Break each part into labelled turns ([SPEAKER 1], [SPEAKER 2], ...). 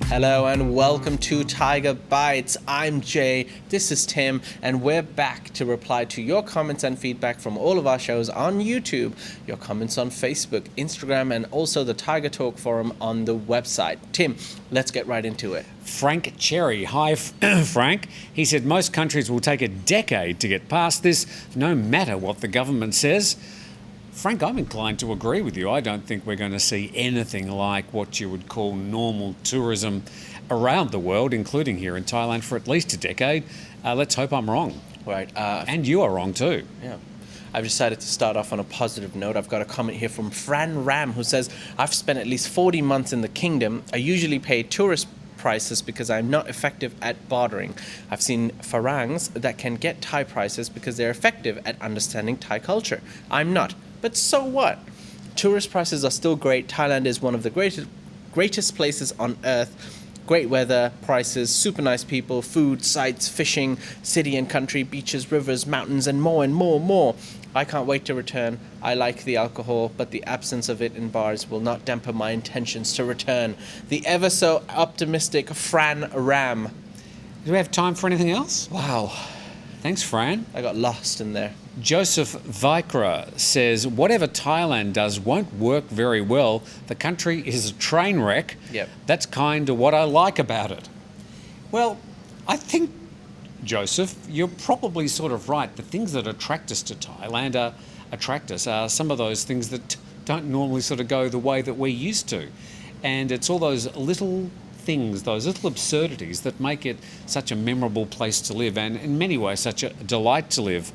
[SPEAKER 1] Hello and welcome to Thaiger Bites. I'm Jay, this is Tim, and we're back to reply to your comments and feedback from all of our shows on YouTube, your comments on Facebook, Instagram, and also the Thaiger Talk forum on the website. Tim, let's get right into it.
[SPEAKER 2] Frank Cherry. Hi, Frank. He said most countries will take a decade to get past this, no matter what the government says. Frank, I'm inclined to agree with you. I don't think we're going to see anything like what you would call normal tourism around the world, including here in Thailand, for at least a decade. Let's hope I'm wrong.
[SPEAKER 1] Right.
[SPEAKER 2] And you are wrong too.
[SPEAKER 1] Yeah. I've decided to start off on a positive note. I've got a comment here from Fran who says, I've spent at least 40 months in the kingdom. I usually pay tourist prices because I'm not effective at bartering. I've seen Farangs that can get Thai prices because they're effective at understanding Thai culture. I'm not. But so what? Tourist prices are still great. Thailand is one of the greatest places on earth. Great weather, prices, super nice people, food, sights, fishing, city and country, beaches, rivers, mountains, and more and more and more. I can't wait to return. I like the alcohol, but the absence of it in bars will not dampen my intentions to return. The ever so optimistic Fran Ram.
[SPEAKER 2] Do we have time for anything else?
[SPEAKER 1] Wow.
[SPEAKER 2] Thanks, Fran.
[SPEAKER 1] I got lost in there.
[SPEAKER 2] Joseph Vikre says, whatever Thailand does won't work very well. The country is a train wreck.
[SPEAKER 1] Yep.
[SPEAKER 2] That's kind of what I like about it. Well, I think, Joseph, you're probably sort of right. The things that attract us to Thailand are some of those things that don't normally sort of go the way that we're used to. And it's all those little things, those little absurdities that make it such a memorable place to live and in many ways such a delight to live.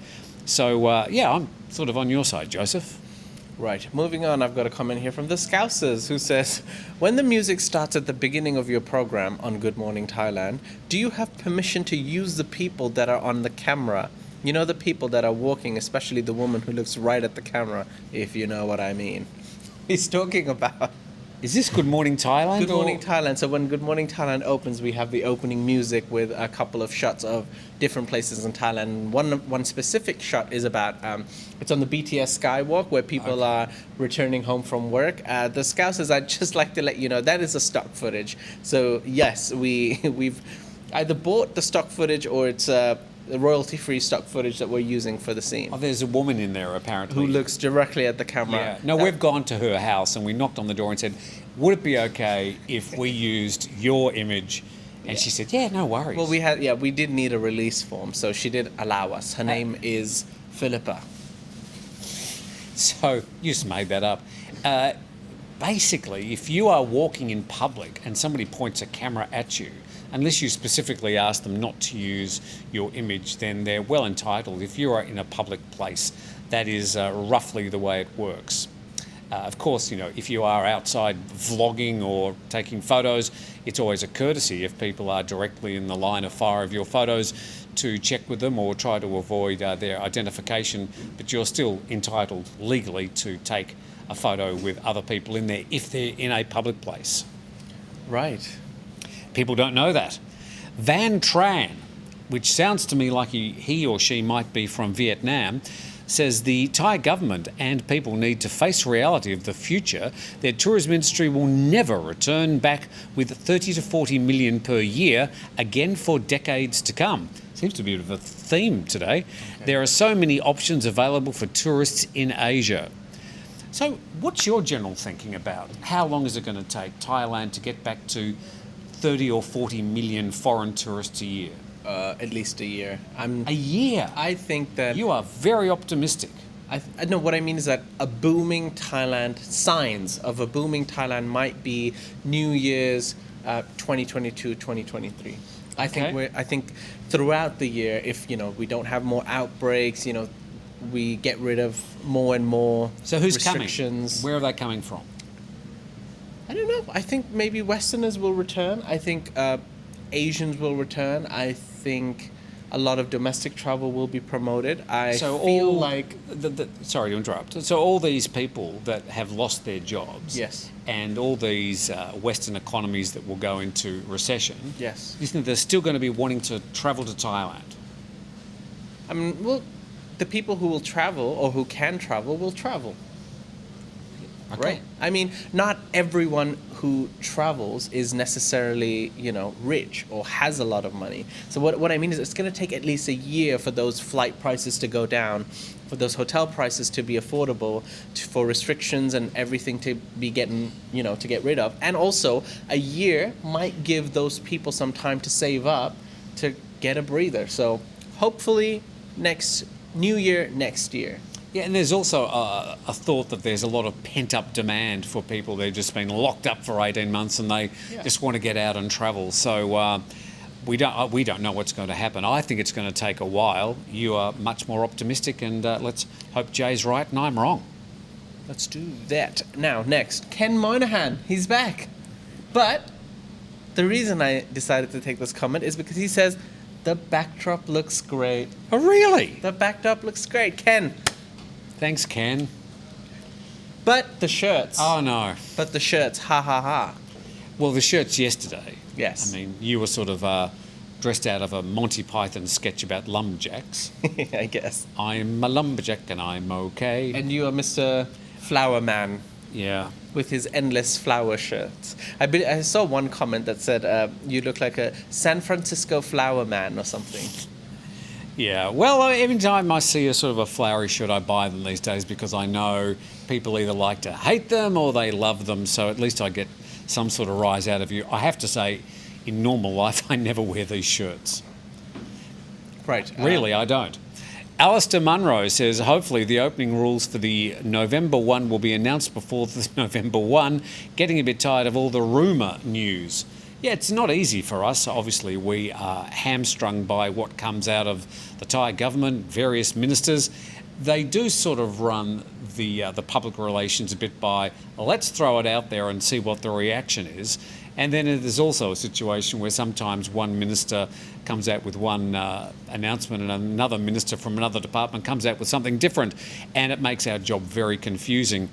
[SPEAKER 2] So, I'm sort of on your side, Joseph.
[SPEAKER 1] Right. Moving on, I've got a comment here from the Scouzserz who says, when the music starts at the beginning of your program on Good Morning Thailand, do you have permission to use the people that are on the camera? You know, the people that are walking, especially the woman who looks right at the camera, if you know what I mean. He's talking about...
[SPEAKER 2] Is this Good Morning Thailand?
[SPEAKER 1] Good Morning Thailand. So when Good Morning Thailand opens, we have the opening music with a couple of shots of different places in Thailand. One specific shot is about, it's on the BTS Skywalk where people are returning home from work. The Scousers, I'd just like to let you know, that is a stock footage. So yes, we've either bought the stock footage or it's the royalty-free stock footage that we're using for the scene.
[SPEAKER 2] Oh, there's a woman in there, apparently.
[SPEAKER 1] Who looks directly at the camera.
[SPEAKER 2] Yeah. No, we've gone to her house and we knocked on the door and said, would it be okay if we used your image? And she said, yeah, no worries.
[SPEAKER 1] Well, we did need a release form, so she did allow us. Her name is Philippa.
[SPEAKER 2] So, you just made that up. Basically, if you are walking in public and somebody points a camera at you, unless you specifically ask them not to use your image, then they're well entitled. If you are in a public place, that is roughly the way it works. Of course, you know, if you are outside vlogging or taking photos, it's always a courtesy if people are directly in the line of fire of your photos to check with them or try to avoid their identification, but you're still entitled legally to take a photo with other people in there if they're in a public place.
[SPEAKER 1] Right.
[SPEAKER 2] People don't know that. Tran, which sounds to me like he or she might be from Vietnam, says the Thai government and people need to face reality of the future. Their tourism industry will never return back with 30 to 40 million per year again for decades to come. Seems to be a bit of a theme today. Okay. There are so many options available for tourists in Asia. So what's your general thinking about how long is it going to take Thailand to get back to 30 or 40 million foreign tourists a year?
[SPEAKER 1] At least a year.
[SPEAKER 2] A year?
[SPEAKER 1] I think that...
[SPEAKER 2] You are very optimistic.
[SPEAKER 1] I know what I mean is that a booming Thailand, signs of a booming Thailand might be New Year's 2022, 2023. I think throughout the year, if, you know, we don't have more outbreaks, you know, we get rid of more and more
[SPEAKER 2] So who's
[SPEAKER 1] restrictions.
[SPEAKER 2] coming? Where are they coming from?
[SPEAKER 1] I don't know. I think maybe Westerners will return. I think Asians will return. I think a lot of domestic travel will be promoted.
[SPEAKER 2] Sorry to interrupt. So all these people that have lost their jobs,
[SPEAKER 1] yes,
[SPEAKER 2] and all these Western economies that will go into recession,
[SPEAKER 1] yes,
[SPEAKER 2] you think they're still going to be wanting to travel to Thailand?
[SPEAKER 1] I mean, well, the people who will travel or who can travel will travel.
[SPEAKER 2] Okay.
[SPEAKER 1] Right? I mean, not everyone who travels is necessarily, rich or has a lot of money. So what I mean is it's going to take at least a year for those flight prices to go down, for those hotel prices to be affordable, for restrictions and everything to be getting, to get rid of. And also, a year might give those people some time to save up to get a breather. So hopefully New Year next year.
[SPEAKER 2] Yeah, and there's also a thought that there's a lot of pent-up demand for people. They've just been locked up for 18 months and they just want to get out and travel. So we don't know what's going to happen. I think it's going to take a while. You are much more optimistic, and let's hope Jay's right and I'm wrong.
[SPEAKER 1] Let's do that. Now, next, Ken Moynihan. He's back. But the reason I decided to take this comment is because he says, the backdrop looks great.
[SPEAKER 2] Oh, really?
[SPEAKER 1] The backdrop looks great. Ken.
[SPEAKER 2] Thanks, Ken.
[SPEAKER 1] But the shirts.
[SPEAKER 2] Oh, no.
[SPEAKER 1] But the shirts. Ha, ha, ha.
[SPEAKER 2] Well, the shirts yesterday.
[SPEAKER 1] Yes.
[SPEAKER 2] I mean, you were sort of dressed out of a Monty Python sketch about lumberjacks.
[SPEAKER 1] I guess.
[SPEAKER 2] I'm a lumberjack and I'm okay.
[SPEAKER 1] And you are Mr. Flower Man.
[SPEAKER 2] Yeah.
[SPEAKER 1] With his endless flower shirts. I saw one comment that said, you look like a San Francisco flower man or something.
[SPEAKER 2] Yeah, well, every time I see a sort of a flowery shirt, I buy them these days because I know people either like to hate them or they love them, so at least I get some sort of rise out of you. I have to say, in normal life, I never wear these shirts.
[SPEAKER 1] Right.
[SPEAKER 2] Really, I don't. Alastair Munro says, hopefully the opening rules for the November 1 will be announced before the November 1. Getting a bit tired of all the rumour news. Yeah, it's not easy for us. Obviously, we are hamstrung by what comes out of the Thai government, various ministers. They do sort of run the public relations a bit by, let's throw it out there and see what the reaction is. And then there's also a situation where sometimes one minister comes out with one announcement and another minister from another department comes out with something different, and it makes our job very confusing.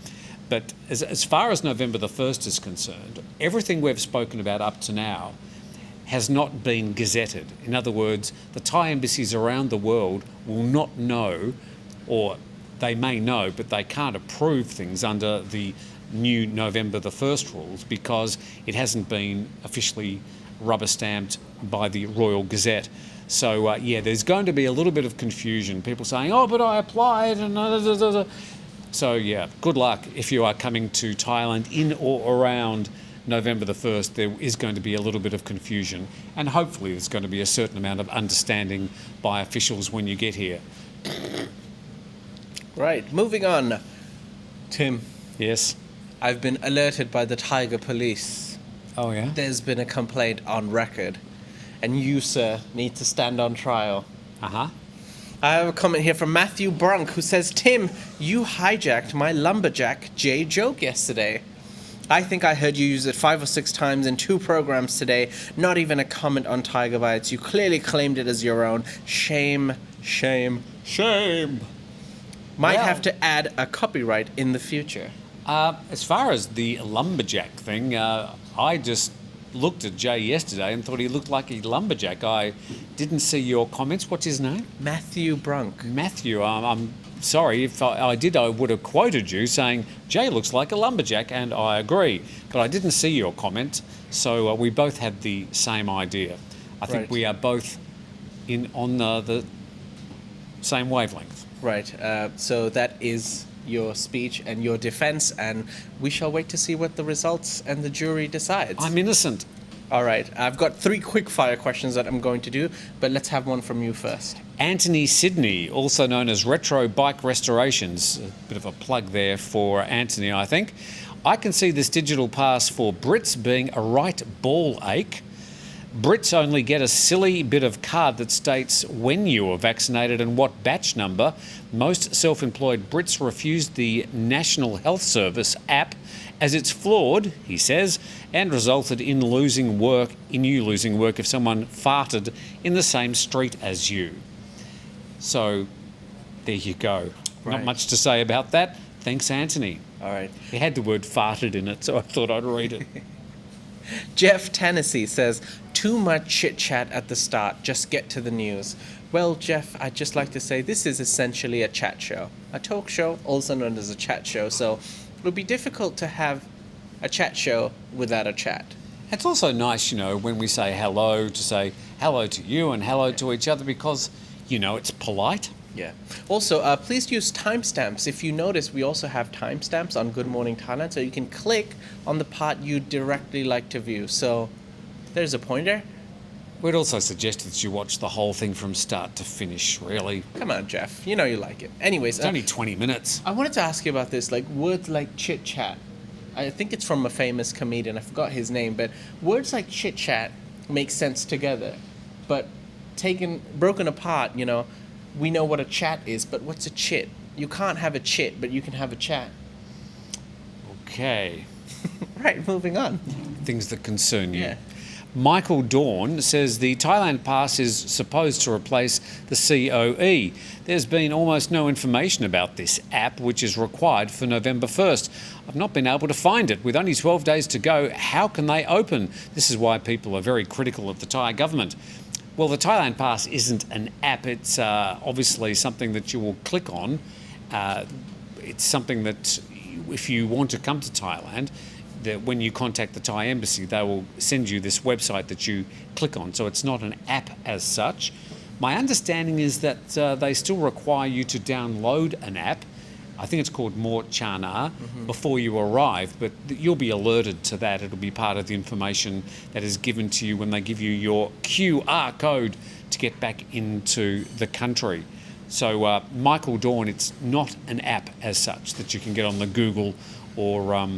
[SPEAKER 2] But as far as November the 1st is concerned, everything we've spoken about up to now has not been gazetted. In other words, the Thai embassies around the world will not know, or they may know, but they can't approve things under the new November the 1st rules because it hasn't been officially rubber stamped by the Royal Gazette. So, there's going to be a little bit of confusion. People saying, oh, but I applied and... So, good luck if you are coming to Thailand in or around November the 1st. There is going to be a little bit of confusion, and hopefully there's going to be a certain amount of understanding by officials when you get here.
[SPEAKER 1] Right, moving on. Tim.
[SPEAKER 2] Yes?
[SPEAKER 1] I've been alerted by the Thaiger police.
[SPEAKER 2] Oh, yeah?
[SPEAKER 1] There's been a complaint on record, and you, sir, need to stand on trial.
[SPEAKER 2] Uh-huh.
[SPEAKER 1] I have a comment here from Matthew Brunke who says, Tim, you hijacked my lumberjack Jay joke yesterday. I think I heard you use it 5 or 6 times in 2 programs today. Not even a comment on Thaiger Bites. You clearly claimed it as your own. Shame, shame, shame. Might have to add a copyright in the future.
[SPEAKER 2] As far as the lumberjack thing, I just looked at Jay yesterday and thought he looked like a lumberjack. I didn't see your comments. What's his name?
[SPEAKER 1] Matthew Brunke.
[SPEAKER 2] Matthew, I'm sorry. If I did, I would have quoted you saying, Jay looks like a lumberjack, and I agree. But I didn't see your comment, so we both had the same idea. I think we are both on the same wavelength.
[SPEAKER 1] Right. So that is your speech and your defense, and we shall wait to see what the results and the jury decides.
[SPEAKER 2] I'm innocent.
[SPEAKER 1] All right. I've got 3 quick-fire questions that I'm going to do, but let's have one from you first.
[SPEAKER 2] Antony Sidney, also known as Retro Bike Restorations, a bit of a plug there for Antony, I think. I can see this digital pass for Brits being a right ball ache. Brits only get a silly bit of card that states when you were vaccinated and what batch number. Most self-employed Brits refuse the National Health Service app as it's flawed, he says, and resulted in you losing work if someone farted in the same street as you. So, there you go.
[SPEAKER 1] Right.
[SPEAKER 2] Not much to say about that. Thanks, Antony.
[SPEAKER 1] All right.
[SPEAKER 2] It had the word farted in it, so I thought I'd read it.
[SPEAKER 1] Jeff Tennessee says, Too much chit chat at the start. Just get to the news. Well, Jeff, I'd just like to say this is essentially a chat show. A talk show, also known as a chat show. So it would be difficult to have a chat show without a chat.
[SPEAKER 2] It's also nice, when we say hello, to say hello to you and hello to each other because, it's polite.
[SPEAKER 1] Yeah. Also, please use timestamps. If you notice, we also have timestamps on Good Morning Thailand, so you can click on the part you'd directly like to view. So there's a pointer.
[SPEAKER 2] We'd also suggest that you watch the whole thing from start to finish, really.
[SPEAKER 1] Come on, Jeff. You know you like it. Anyways.
[SPEAKER 2] It's only 20 minutes.
[SPEAKER 1] I wanted to ask you about this, like words like chit-chat. I think it's from a famous comedian. I forgot his name, but words like chit-chat make sense together. But broken apart, we know what a chat is, but what's a chit? You can't have a chit, but you can have a chat.
[SPEAKER 2] Okay.
[SPEAKER 1] Right, moving on.
[SPEAKER 2] Things that concern you.
[SPEAKER 1] Yeah.
[SPEAKER 2] Michael Dawn says the Thailand Pass is supposed to replace the COE. There's been almost no information about this app, which is required for November 1st. I've not been able to find it. With only 12 days to go, how can they open? This is why people are very critical of the Thai government. Well, the Thailand Pass isn't an app. It's obviously something that you will click on. It's something that if you want to come to Thailand, that when you contact the Thai embassy, they will send you this website that you click on. So it's not an app as such. My understanding is that they still require you to download an app. I think it's called More Chana before you arrive, but you'll be alerted to that. It'll be part of the information that is given to you when they give you your QR code to get back into the country. So Michael Dawn, it's not an app as such that you can get on the Google or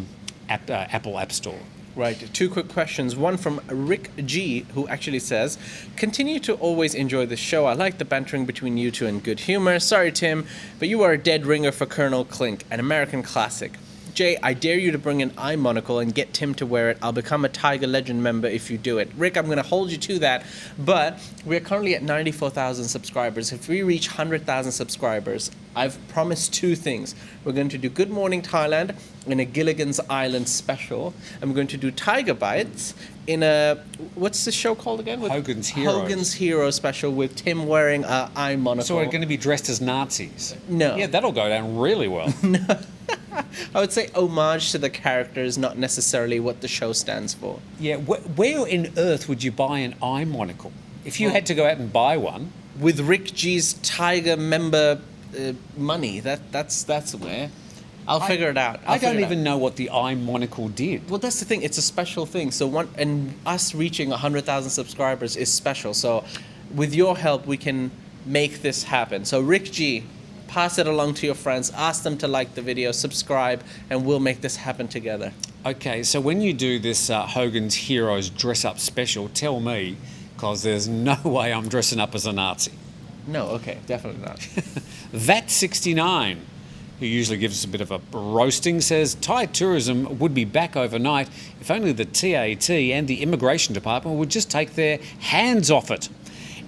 [SPEAKER 2] Apple App Store.
[SPEAKER 1] Right, 2 quick questions. One from Rick G, who actually says, continue to always enjoy the show. I like the bantering between you two in good humor. Sorry, Tim, but you are a dead ringer for Colonel Clink, an American classic. Jay, I dare you to bring an eye monocle and get Tim to wear it. I'll become a Tiger Legend member if you do it. Rick, I'm going to hold you to that, but we're currently at 94,000 subscribers. If we reach 100,000 subscribers, I've promised 2 things. We're going to do Good Morning Thailand in a Gilligan's Island special, and we're going to do Thaiger Bites in a, what's the show called again?
[SPEAKER 2] Hogan's Heroes.
[SPEAKER 1] Hogan's Hero special with Tim wearing an eye monocle.
[SPEAKER 2] So we're going to be dressed as Nazis?
[SPEAKER 1] No.
[SPEAKER 2] Yeah, that'll go down really well.
[SPEAKER 1] I would say homage to the characters, not necessarily what the show stands for.
[SPEAKER 2] Yeah, where in earth would you buy an eye monocle? If you had to go out and buy one.
[SPEAKER 1] With Rick G's Tiger member money, that's where. I'll figure it out.
[SPEAKER 2] I don't even know what the eye monocle did.
[SPEAKER 1] Well, that's the thing. It's a special thing. So and us reaching 100,000 subscribers is special. So with your help, we can make this happen. So Rick G, pass it along to your friends. Ask them to like the video, subscribe, and we'll make this happen together.
[SPEAKER 2] Okay, so when you do this Hogan's Heroes dress-up special, tell me, because there's no way I'm dressing up as a Nazi.
[SPEAKER 1] No, okay, definitely not.
[SPEAKER 2] VAT69, who usually gives us a bit of a roasting, says Thai tourism would be back overnight if only the TAT and the Immigration Department would just take their hands off it.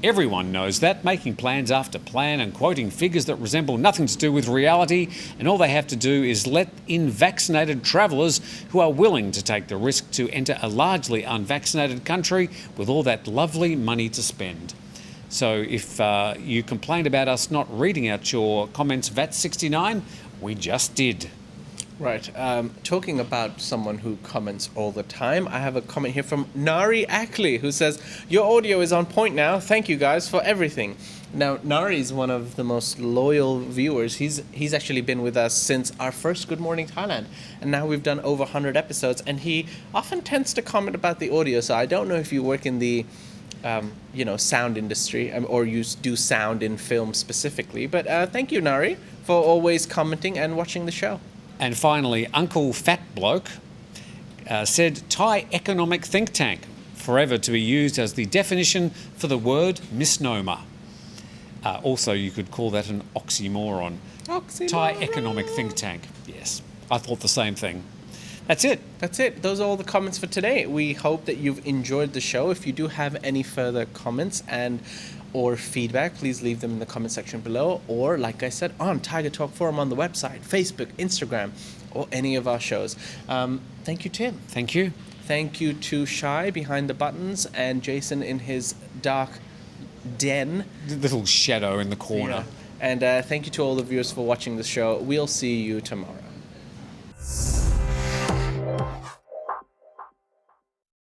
[SPEAKER 2] Everyone knows that, making plans after plan and quoting figures that resemble nothing to do with reality, and all they have to do is let in vaccinated travellers who are willing to take the risk to enter a largely unvaccinated country with all that lovely money to spend. So if you complained about us not reading out your comments, VAT69, we just did.
[SPEAKER 1] Right. Talking about someone who comments all the time, I have a comment here from Nari Ackley, who says, your audio is on point now. Thank you guys for everything. Now, Nari is one of the most loyal viewers. He's actually been with us since our first Good Morning Thailand. And now we've done over 100 episodes. And he often tends to comment about the audio. So I don't know if you work in the sound industry or you do sound in film specifically. But thank you, Nari, for always commenting and watching the show.
[SPEAKER 2] And finally, Uncle Fat Bloke said Thai economic think tank, forever to be used as the definition for the word misnomer. Also, you could call that an oxymoron. Thai economic think tank. Yes, I thought the same thing. That's it.
[SPEAKER 1] That's it. Those are all the comments for today. We hope that you've enjoyed the show. If you do have any further comments or feedback, please leave them in the comment section below, or like I said, on Tiger Talk Forum on the website, Facebook, Instagram, or any of our shows. Thank you, Tim.
[SPEAKER 2] Thank you.
[SPEAKER 1] Thank you to Shai behind the buttons and Jason in his dark den.
[SPEAKER 2] The little shadow in the corner.
[SPEAKER 1] And thank you to all the viewers for watching the show. We'll see you tomorrow.